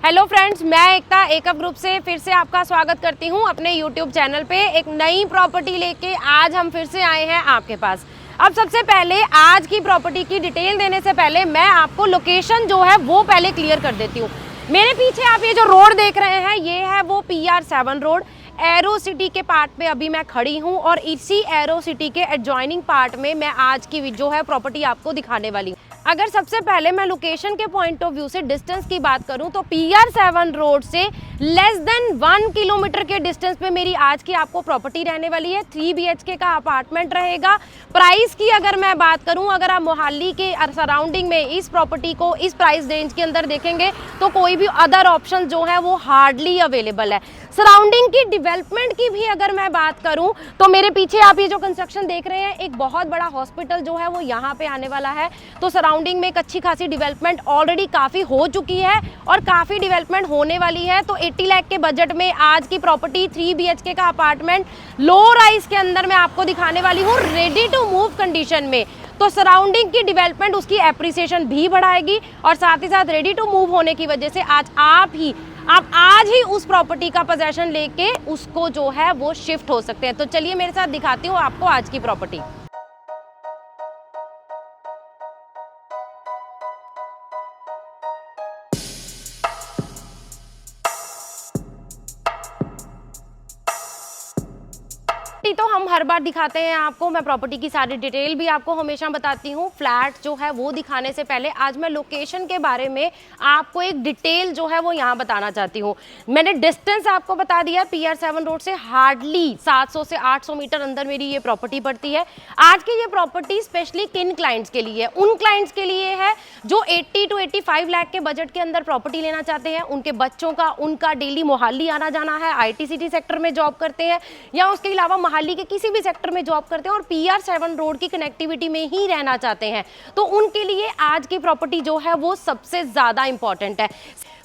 Hello friends, मैं एकता एकअप group से फिर से आपका स्वागत करती हूं अपने यूट्यूब चैनल पे। एक नई प्रॉपर्टी लेके आज हम फिर से आए हैं आपके पास। अब सबसे पहले आज की प्रॉपर्टी की डिटेल देने से पहले मैं आपको लोकेशन जो है वो पहले क्लियर कर देती हूँ। मेरे पीछे आप ये जो रोड देख रहे हैं ये है वो PR7 रोड। एरो सिटी के पार्ट पे अभी मैं खड़ी हूँ और इसी एरो सिटी के एडजॉइनिंग पार्ट में मैं आज की जो है प्रॉपर्टी आपको दिखाने वाली हूँ। अगर सबसे पहले मैं लोकेशन के पॉइंट ऑफ व्यू से डिस्टेंस की बात करूं तो PR7 रोड से लेस देन 1 किलोमीटर के डिस्टेंस पे मेरी आज की आपको प्रॉपर्टी रहने वाली है। 3 BHK का अपार्टमेंट रहेगा। प्राइस की अगर मैं बात करूं, अगर आप मोहाली के सराउंडिंग में इस प्रॉपर्टी को इस प्राइस रेंज के अंदर देखेंगे तो कोई भी अदर ऑप्शन जो है वो हार्डली अवेलेबल है। सराउंडिंग की डेवलपमेंट की भी अगर मैं बात करूं तो मेरे पीछे आप ये जो कंस्ट्रक्शन देख रहे हैं, एक बहुत बड़ा हॉस्पिटल जो है वो यहाँ पे आने वाला है। तो सराउंडिंग में एक अच्छी खासी डेवलपमेंट ऑलरेडी काफ़ी हो चुकी है और काफ़ी डेवलपमेंट होने वाली है। तो 80 लाख के बजट में आज की प्रॉपर्टी 3 BHK का अपार्टमेंट लो राइज के अंदर मैं आपको दिखाने वाली हूँ, रेडी टू मूव कंडीशन में। तो सराउंडिंग की डेवलपमेंट उसकी एप्रिसिएशन भी बढ़ाएगी और साथ ही साथ रेडी टू मूव होने की वजह से आप आज ही उस प्रॉपर्टी का पोजेशन लेके उसको जो है वो शिफ्ट हो सकते हैं। तो चलिए मेरे साथ दिखाती हूँ आपको आज की प्रॉपर्टी। तो हम हर बार दिखाते हैं आपको, मैं प्रॉपर्टी की सारी डिटेल भी आपको हमेशा बताती हूँ। फ्लैट जो है वो दिखाने से पहले आज मैं लोकेशन के बारे में आपको एक डिटेल जो है वो यहाँ बताना चाहती हूँ। मैंने डिस्टेंस आपको बता दिया, PR7 रोड से हार्डली 700 से 800 मीटर अंदर मेरी ये प्रॉपर्टी पड़ती है। आज की ये प्रॉपर्टी स्पेशली किन क्लाइंट्स के लिए है? उन क्लाइंट्स के लिए है जो 80 to 85 लाख के बजट के अंदर प्रॉपर्टी लेना चाहते हैं। उनके बच्चों का उनका डेली मोहाली आना जाना है, IT/CT सेक्टर में जॉब करते हैं या उसके अलावा मोहाली के किसी भी सेक्टर में जॉब करते हैं और PR7 रोड की कनेक्टिविटी में ही रहना चाहते हैं। तो उनके लिए आज की प्रॉपर्टी जो है वो सबसे ज्यादा इंपॉर्टेंट है।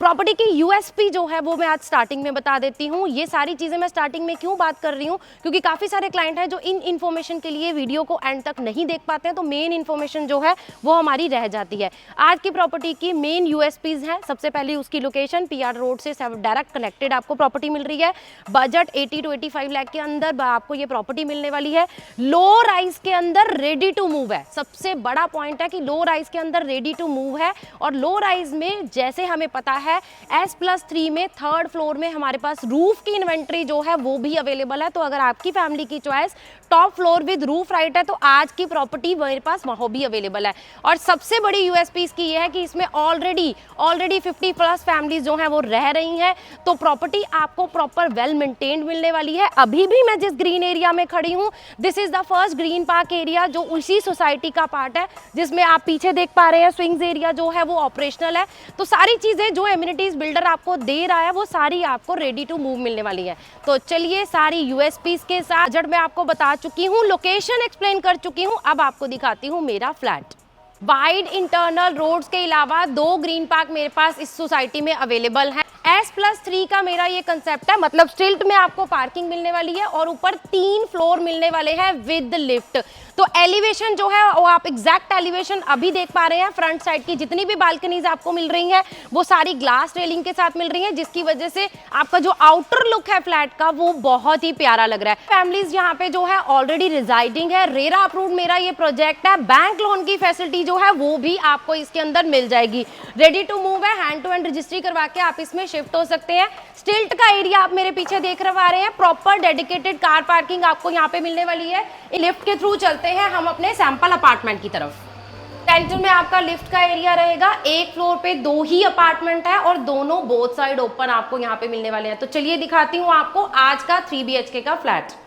प्रॉपर्टी की USP जो है वो मैं आज स्टार्टिंग में बता देती हूँ। ये सारी चीज़ें मैं स्टार्टिंग में क्यों बात कर रही हूँ, क्योंकि काफ़ी सारे क्लाइंट हैं जो इन इन्फॉर्मेशन के लिए वीडियो को एंड तक नहीं देख पाते हैं, तो मेन इन्फॉर्मेशन जो है वो हमारी रह जाती है। आज की प्रॉपर्टी की मेन USPs हैं। सबसे पहले उसकी लोकेशन, PR रोड से डायरेक्ट कनेक्टेड आपको प्रॉपर्टी मिल रही है। बजट 80 to 85 लाख के अंदर आपको ये प्रॉपर्टी मिलने वाली है। लो राइज के अंदर रेडी टू मूव है। सबसे बड़ा पॉइंट है कि लो राइज के अंदर रेडी टू मूव है और लो राइज में जैसे हमें पता है S+3 में 3rd फ्लोर में हमारे पास रूफ की इन्वेंट्री जो है वो भी अवेलेबल है। तो अगर आपकी फैमिली की choice top floor with roof right है तो आज की प्रॉपर्टी मेरे पास वहाँ भी अवेलेबल है। और सबसे बड़ी USP इसकी ये है कि इसमें ऑलरेडी 50+ फैमिलीज जो हैं वो रह रही हैं। तो प्रॉपर्टी आपको प्रॉपर वेल मेंटेन्ड मिलने वाली है। अभी भी मैं जिस ग्रीन एरिया में खड़ी हूँ, this is the first green park area जो उसी सोसाइटी का पार्ट है, जिसमें आप पीछे देख पा रहे हैं स्विंग्स एरिया जो है वो ऑपरेशनल है। तो सारी चीजें जो एमिनिटीज बिल्डर आपको दे रहा है वो सारी आपको रेडी टू मूव मिलने वाली है। तो चलिए सारी USPs के साथ बजट मैं आपको बता चुकी हूँ, लोकेशन एक्सप्लेन कर चुकी हूँ, अब आपको दिखाती हूँ मेरा फ्लैट। वाइड इंटरनल रोड्स के अलावा 2 ग्रीन पार्क मेरे पास इस सोसाइटी में अवेलेबल है। S+3 का मेरा ये कंसेप्ट है, मतलब स्टिल्ट में आपको पार्किंग मिलने वाली है और ऊपर 3 फ्लोर मिलने वाले हैं विद लिफ्ट। तो एलिवेशन जो है वो आप एग्जैक्ट एलिवेशन अभी देख पा रहे हैं। फ्रंट साइड की जितनी भी बालकनीज आपको मिल रही हैं वो सारी ग्लास रेलिंग के साथ मिल रही हैं, जिसकी वजह से आपका जो आउटर लुक है फ्लैट का वो बहुत ही प्यारा लग रहा है। फैमिलीज यहाँ पे जो है ऑलरेडी रिजाइडिंग है। रेरा अप्रूव्ड मेरा ये प्रोजेक्ट है। बैंक लोन की फैसिलिटी जो है वो भी आपको इसके अंदर मिल जाएगी। रेडी टू मूव है, हैंड टू हैंड रजिस्ट्री करवा के आप इसमें शिफ्ट हो सकते हैं। स्टिल्ट का एरिया आप मेरे पीछे देख रहे हैं, प्रॉपर डेडिकेटेड कार पार्किंग आपको यहाँ पे मिलने वाली है। लिफ्ट के थ्रू चलते हैं हम अपने सैंपल अपार्टमेंट की तरफ। सेंटर में आपका लिफ्ट का एरिया रहेगा। एक फ्लोर पे 2 ही अपार्टमेंट है और दोनों बोथ साइड ओपन आपको यहाँ पे मिलने वाले हैं। तो चलिए दिखाती हूँ आपको आज का 3 BHK का फ्लैट।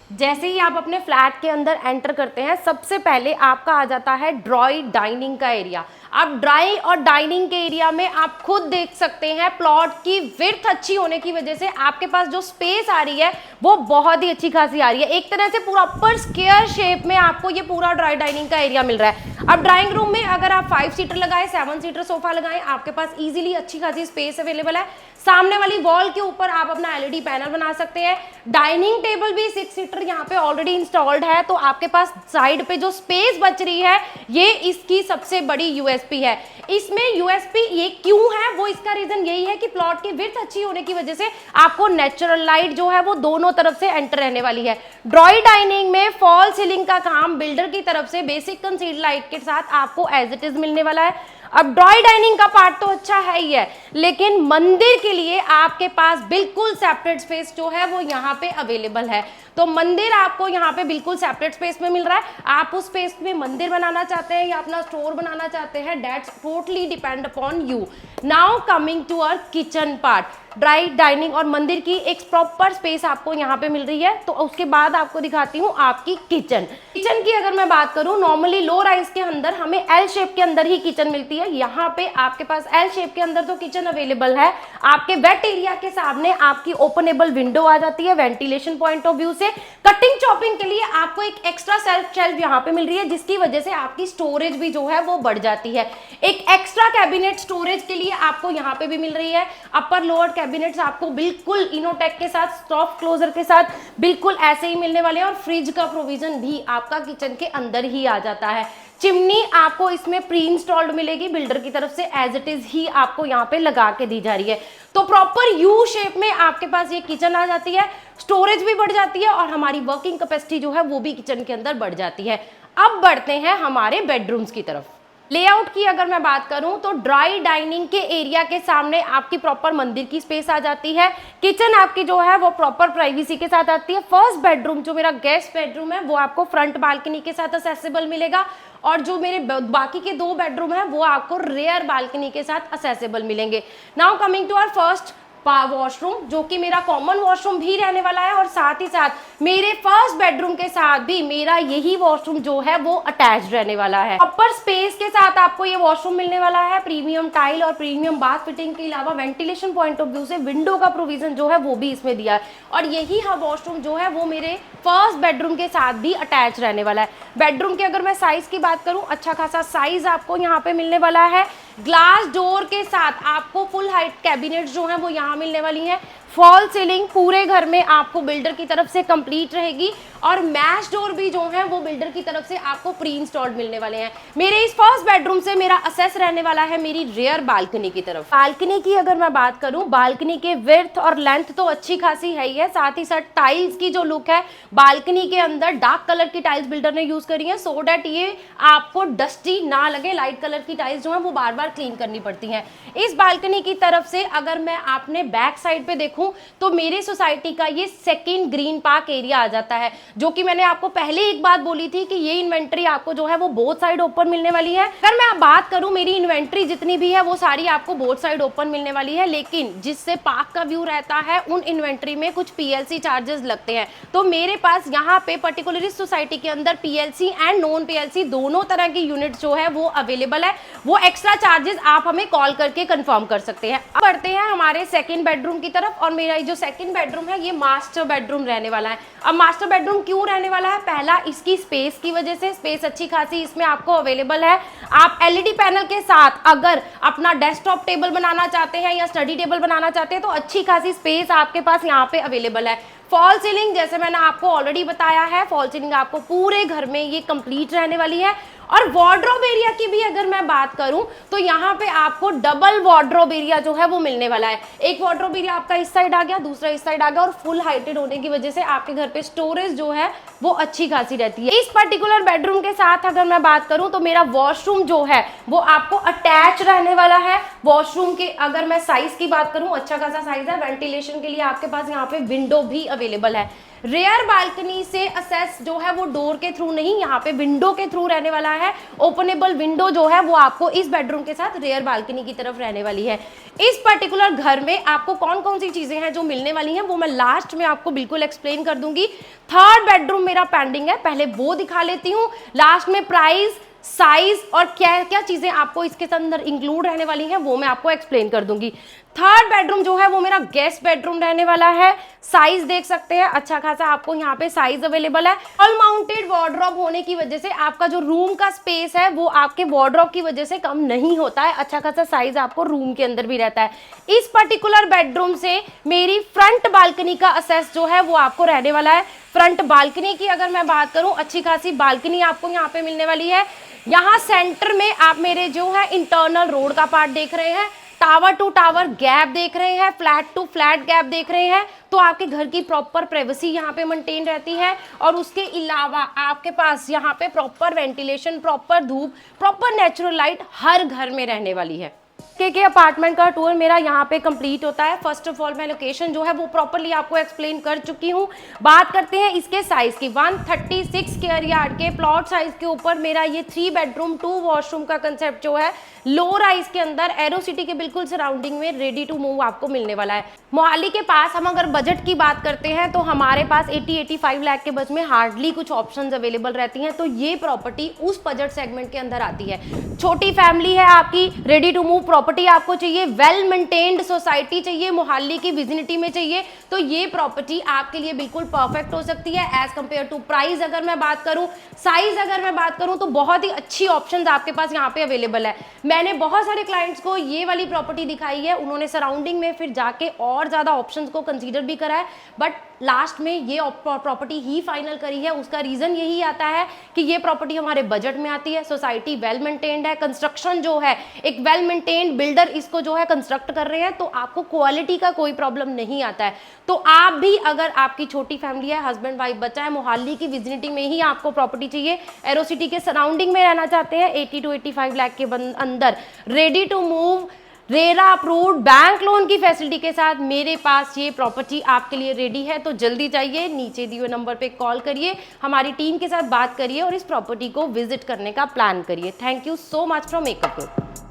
जैसे ही आप अपने फ्लैट के अंदर एंटर करते हैं, सबसे पहले आपका आ जाता है ड्राई डाइनिंग का एरिया। अब ड्राई और डाइनिंग के एरिया में आप खुद देख सकते हैं प्लॉट की विड्थ अच्छी होने की वजह से आपके पास जो स्पेस आ रही है वो बहुत ही अच्छी खासी आ रही है। एक तरह से प्रॉपर स्क्वायर शेप में आपको ये पूरा ड्राई डाइनिंग का एरिया मिल रहा है। अब ड्राइंग रूम में अगर आप 5 सीटर लगाए, 7 सीटर सोफा लगाएं, आपके पास इजीली अच्छी खासी स्पेस अवेलेबल है। सामने वाली वॉल के ऊपर आप अपना LED पैनल बना सकते हैं। डाइनिंग टेबल भी 6 सीटर यहाँ पे ऑलरेडी इंस्टॉल्ड है, तो आपके पास साइड पे जो स्पेस बच रही है ये इसकी सबसे बड़ी USP यूएसपी है। इसमें यूएसपी ये क्यों है, वो इसका रीजन यही है कि प्लॉट की विड्थ अच्छी होने की वजह से आपको नेचुरल लाइट जो है वो दोनों तरफ से एंटर रहने वाली है। ड्रॉई डाइनिंग में फॉल सीलिंग का काम बिल्डर की तरफ से बेसिक कंसील्ड लाइट के साथ आपको एज इट इज मिलने वाला है। अब ड्रॉई डाइनिंग का पार्ट तो अच्छा है ही है, लेकिन मंदिर के लिए आपके पास बिल्कुल सेपरेट स्पेस जो है वो यहाँ पे अवेलेबल है। तो मंदिर आपको यहाँ पे बिल्कुल सेपरेट स्पेस में मिल रहा है। आप उस स्पेस में मंदिर बनाना चाहते हैं या अपना स्टोर बनाना चाहते हैं, that's totally depend upon you. Now coming to our kitchen part, dry dining और मंदिर की एक प्रॉपर स्पेस आपको यहाँ पे मिल रही है। तो उसके बाद आपको दिखाती हूँ आपकी किचन की अगर मैं बात करूँ, नॉर्मली लो राइज के अंदर हमें एल शेप के अंदर ही किचन मिलती है। यहाँ पे आपके पास एल शेप के अंदर तो किचन अवेलेबल है। आपके वेट एरिया के सामने आपकी ओपनेबल विंडो आ जाती है वेंटिलेशन पॉइंट ऑफ व्यू से। कटिंग चॉपिंग के लिए आपको एक एक्स्ट्रा सेल्फ शेल्फ यहाँ पे मिल रही है, जिसकी वजह से आपकी स्टोरेज भी जो है वो बढ़ जाती है। एक एक्स्ट्रा कैबिनेट स्टोरेज के लिए आपको यहाँ पे भी मिल रही है। अपर लोअर कैबिनेट्स आपको बिल्कुल इनोटेक के साथ, सॉफ्ट क्लोजर के साथ बिल्कुल ऐसे ही मिलने वाले हैं। और फ्रिज का प्रोविजन भी आपका किचन के अंदर ही आ जाता है। चिमनी आपको इसमें प्री इंस्टॉल्ड मिलेगी बिल्डर की तरफ से, एज इट इज ही आपको यहाँ पे लगा के दी जा रही है। तो प्रॉपर यू शेप में आपके पास ये किचन आ जाती है, स्टोरेज भी बढ़ जाती है और हमारी वर्किंग कैपेसिटी जो है वो भी किचन के अंदर बढ़ जाती है। अब बढ़ते हैं हमारे बेडरूम्स की तरफ। लेआउट की अगर मैं बात करूं तो ड्राई डाइनिंग के एरिया के सामने आपकी प्रॉपर मंदिर की स्पेस आ जाती है। किचन आपकी जो है वो प्रॉपर प्राइवेसी के साथ आती है। फर्स्ट बेडरूम जो मेरा गेस्ट बेडरूम है वो आपको फ्रंट बालकनी के साथ असेसिबल मिलेगा, और जो मेरे बाकी के 2 बेडरूम है वो आपको रेयर बालकनी के साथ असेसिबल मिलेंगे। Now coming to our first washroom, जो कि मेरा कॉमन वॉशरूम भी रहने वाला है और साथ ही साथ मेरे फर्स्ट बेडरूम के साथ भी मेरा यही वॉशरूम जो है वो अटैच रहने वाला है। अपर स्पेस के साथ आपको ये वॉशरूम मिलने वाला है। प्रीमियम टाइल और प्रीमियम बाथ फिटिंग के अलावा वेंटिलेशन पॉइंट ऑफ व्यू से विंडो का प्रोविजन जो है वो भी इसमें दिया है। और यही वॉशरूम जो है वो मेरे फर्स्ट बेडरूम के साथ भी अटैच रहने वाला है। बेडरूम के अगर मैं साइज की बात करूं, अच्छा खासा साइज आपको यहाँ पे मिलने वाला है। ग्लास डोर के साथ आपको फुल हाइट कैबिनेट जो है वो यहाँ मिलने वाली है। फॉल सीलिंग पूरे घर में आपको बिल्डर की तरफ से कंप्लीट रहेगी और मैश डोर भी जो है वो बिल्डर की तरफ से आपको प्री इंस्टॉल्ड मिलने वाले हैं। मेरे इस फर्स्ट बेडरूम से मेरा असेस रहने वाला है मेरी रेयर बालकनी की तरफ। बालकनी की अगर मैं बात करूं, बालकनी के विड्थ और लेंथ तो अच्छी खासी है ही है, साथ ही साथ टाइल्स की जो लुक है बालकनी के अंदर डार्क कलर की टाइल्स बिल्डर ने यूज करी है, सो दैट ये आपको डस्टी ना लगे। लाइट कलर की टाइल्स जो है वो बार बार क्लीन करनी पड़ती हैं। इस बालकनी की तरफ से अगर मैं आपने बैक साइड पे देखूं तो मेरी सोसाइटी का ये सेकंड ग्रीन पार्क एरिया आ जाता है, जो कि मैंने आपको पहले एक बात बोली थी कि ये इन्वेंट्री आपको जो है वो बोथ साइड ओपन मिलने वाली है। अगर मैं बात करूं मेरी इन्वेंट्री जितनी भी है वो सारी आपको बोथ साइड ओपन मिलने वाली है, लेकिन जिससे पार्क का व्यू रहता है उन इन्वेंट्री में कुछ पीएलसी चार्जेस लगते हैं। तो मेरे पास यहाँ पे पर्टिकुलर इस सोसाइटी के अंदर पीएलसी एंड नॉन पीएलसी दोनों तरह की यूनिट जो है वो अवेलेबल है। वो एक्स्ट्रा चार्जेस आप हमें कॉल करके कंफर्म कर सकते हैं। अब बढ़ते हैं हमारे सेकंड बेडरूम की तरफ, और मेरा जो सेकंड बेडरूम है ये मास्टर बेडरूम रहने वाला है। अब मास्टर बेडरूम क्यों रहने वाला है? पहला, इसकी स्पेस की वजह से, स्पेस अच्छी खासी इसमें आपको अवेलेबल है। आप एलईडी पैनल के साथ अगर अपना डेस्कटॉप टेबल बनाना चाहते हैं या स्टडी टेबल बनाना चाहते हैं तो अच्छी खासी स्पेस आपके पास यहाँ पे अवेलेबल है। फॉल सीलिंग जैसे मैंने आपको ऑलरेडी बताया है, फॉल सीलिंग आपको पूरे घर में ये कंप्लीट रहने वाली है। और वार्डरोब एरिया की भी अगर मैं बात करूं तो यहाँ पे आपको डबल वार्डरोब एरिया जो है वो मिलने वाला है। एक वार्डरोब एरिया आपका इस साइड आ गया, दूसरा इस साइड आ गया, और फुल हाइटेड होने की वजह से आपके घर पे स्टोरेज जो है वो अच्छी खासी रहती है। इस पर्टिकुलर बेडरूम के साथ अगर मैं बात करूं तो मेरा वॉशरूम जो है वो आपको अटैच रहने वाला है। वॉशरूम के अगर मैं साइज की बात करूं, अच्छा खासा साइज है। वेंटिलेशन के लिए आपके पास यहाँ पे विंडो भी अवेलेबल है। रेयर बालकनी से असेस जो है वो डोर के थ्रू नहीं, यहाँ पे विंडो के थ्रू रहने वाला है। ओपनेबल विंडो जो है वो आपको इस बेडरूम के साथ रेयर बालकनी की तरफ रहने वाली है। इस पर्टिकुलर घर में आपको कौन कौन सी चीजें हैं जो मिलने वाली हैं वो मैं लास्ट में आपको बिल्कुल एक्सप्लेन कर दूंगी। थर्ड बेडरूम मेरा पेंडिंग है, पहले वो दिखा लेती हूँ। लास्ट में प्राइस, साइज और क्या क्या चीजें आपको इसके अंदर इंक्लूड रहने वाली हैं वो मैं आपको एक्सप्लेन कर दूंगी। थर्ड बेडरूम जो है वो मेरा गेस्ट बेडरूम रहने वाला है। साइज देख सकते हैं, अच्छा खासा आपको यहाँ पे साइज अवेलेबल है। ऑल माउंटेड वार्डरोब होने की वजह से आपका जो रूम का स्पेस है वो आपके वार्डरोब की वजह से कम नहीं होता है। अच्छा खासा साइज आपको रूम के अंदर भी रहता है। इस पर्टिकुलर बेडरूम से मेरी फ्रंट बालकनी का असेस जो है वो आपको रहने वाला है फ्रंट बालकनी की अगर मैं बात करूं, अच्छी खासी बालकनी आपको यहाँ पे मिलने वाली है। यहाँ सेंटर में आप मेरे जो है इंटरनल रोड का पार्ट देख रहे हैं, टावर टू टावर गैप देख रहे हैं, फ्लैट टू फ्लैट गैप देख रहे हैं, तो आपके घर की प्रॉपर प्राइवेसी यहाँ पे मेंटेन रहती है। और उसके अलावा आपके पास यहाँ पे प्रॉपर वेंटिलेशन, प्रॉपर धूप, प्रॉपर नेचुरल लाइट हर घर में रहने वाली है। के अपार्टमेंट का टूर मेरा यहाँ पे कंप्लीट होता है। फर्स्ट ऑफ ऑल मैं लोकेशन जो है वो प्रॉपरली आपको एक्सप्लेन कर चुकी हूँ। बात करते हैं इसके साइज की। 136 स्क्वायर यार्ड के प्लॉट साइज के ऊपर मेरा ये 3 बेडरूम 2 वॉशरूम का कंसेप्ट जो है लो राइज के अंदर एरो सिटी के बिल्कुल सराउंडिंग में रेडी टू मूव आपको मिलने वाला है। मोहाली के पास हम अगर बजट की बात करते हैं तो हमारे पास 80-85 लाख के बजट में हार्डली कुछ ऑप्शंस अवेलेबल रहती हैं, तो ये प्रॉपर्टी उस बजट सेगमेंट के अंदर आती है। छोटी फैमिली है आपकी, रेडी टू मूव प्रॉपर्टी आपको चाहिए, वेल मेंटेन्ड सोसाइटी चाहिए, मोहाली की विजिनिटी में चाहिए, तो ये प्रॉपर्टी आपके लिए बिल्कुल परफेक्ट हो सकती है। एज कंपेयर टू प्राइस अगर मैं बात करूं, साइज अगर मैं बात करूं, तो बहुत ही अच्छी ऑप्शंस आपके पास यहाँ पे अवेलेबल है। मैंने बहुत सारे क्लाइंट्स को ये वाली प्रॉपर्टी दिखाई है, उन्होंने सराउंडिंग में फिर जाके और ज्यादा ऑप्शंस को कंसीडर भी करा है, बट लास्ट में ये प्रॉपर्टी ही फाइनल करी है। उसका रीजन यही आता है कि ये प्रॉपर्टी हमारे बजट में आती है, सोसाइटी वेल मेंटेन्ड है, कंस्ट्रक्शन जो है एक वेल मेंटेन्ड बिल्डर इसको जो है कंस्ट्रक्ट कर रहे हैं, तो आपको क्वालिटी का कोई प्रॉब्लम नहीं आता है। तो आप भी अगर आपकी छोटी फैमिली है, हस्बैंड वाइफ बच्चा है, मोहाली की विजिनिटी में ही आपको प्रॉपर्टी चाहिए, एरो सिटी के सराउंडिंग में रहना चाहते हैं, 80 to 85 लाख के अंदर ready to move RERA approved bank loan की फैसिलिटी के साथ मेरे पास ये प्रॉपर्टी आपके लिए रेडी है। तो जल्दी जाइए, नीचे दिए हुए नंबर पे कॉल करिए, हमारी टीम के साथ बात करिए और इस प्रॉपर्टी को विजिट करने का प्लान करिए। Thank you so much from makeup group.